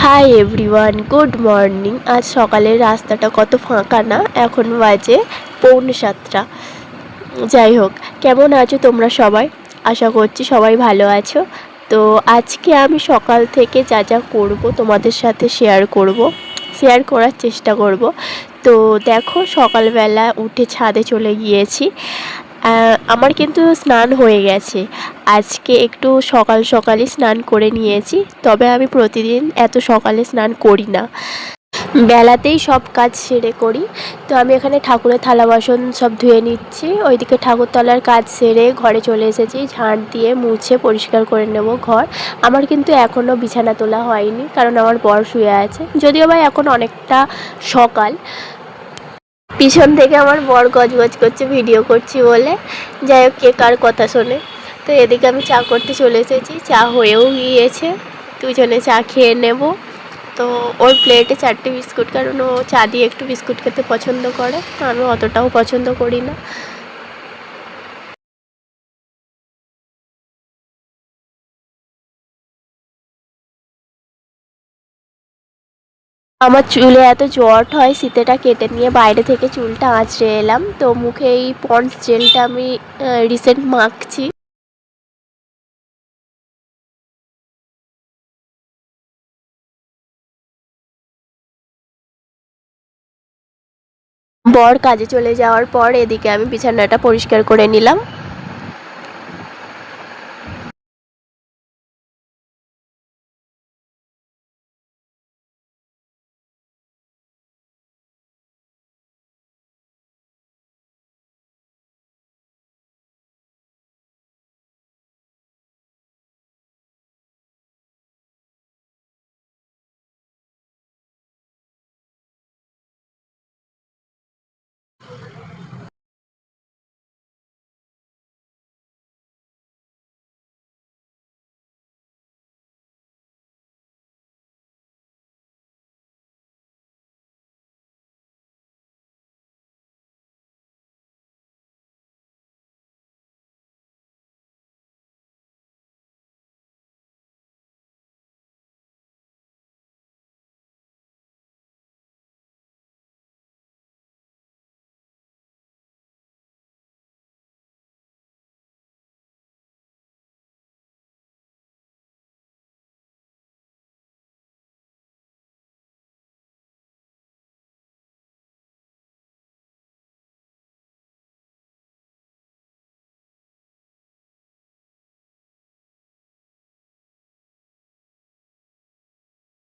Hi everyone, good morning. আজ সকালের রাস্তাটা কত ফাঁকা না, এখন বাজে 6:45। যাই হোক, কেমন আছো তোমরা সবাই? আশা করছি সবাই ভালো আছো। তো আজকে আমি সকাল থেকে যা যা করব তোমাদের সাথে শেয়ার করার চেষ্টা করব। তো দেখো, সকালবেলা উঠে ছাদে চলে গিয়েছি। আমার কিন্তু স্নান হয়ে গেছে। আজকে একটু সকাল সকালই স্নান করে নিয়েছি, তবে আমি প্রতিদিন এত সকালে স্নান করি না, বেলাতেই সব কাজ সেরে করি। তো আমি এখানে ঠাকুরের থালা বাসন সব ধুয়ে নিচ্ছি, ওইদিকে ঠাকুরতলার কাজ সেরে ঘরে চলে এসেছি। ঝাঁট দিয়ে মুছে পরিষ্কার করে নেব ঘর। আমার কিন্তু এখনও বিছানা তোলা হয়নি, কারণ আমার বর শুয়ে আছে, যদিও বা এখন অনেকটা সকাল। পিছন থেকে আমার বর গজগজ করছে ভিডিও করছি বলে। যাই হোক, কে কার কথা শোনে। তো এদিকে আমি চা করতে চলে এসেছি, চা হয়েও গিয়েছে, দুজনে চা খেয়ে নেব। তো ওর প্লেটে 4টে বিস্কুট, কারণ ও চা দিয়ে একটু বিস্কুট খেতে পছন্দ করে, আমি অতটাও পছন্দ করি না। আমার চুলে এত জট হয়, শীতেটা কেটে নিয়ে বাইরে থেকে চুলটা আঁচড়ে এলাম। তো মুখে এই পন্ডস জেলটা আমি রিসেন্ট মাখছি। বর কাজে চলে যাওয়ার পর এদিকে আমি বিছানাটা পরিষ্কার করে নিলাম।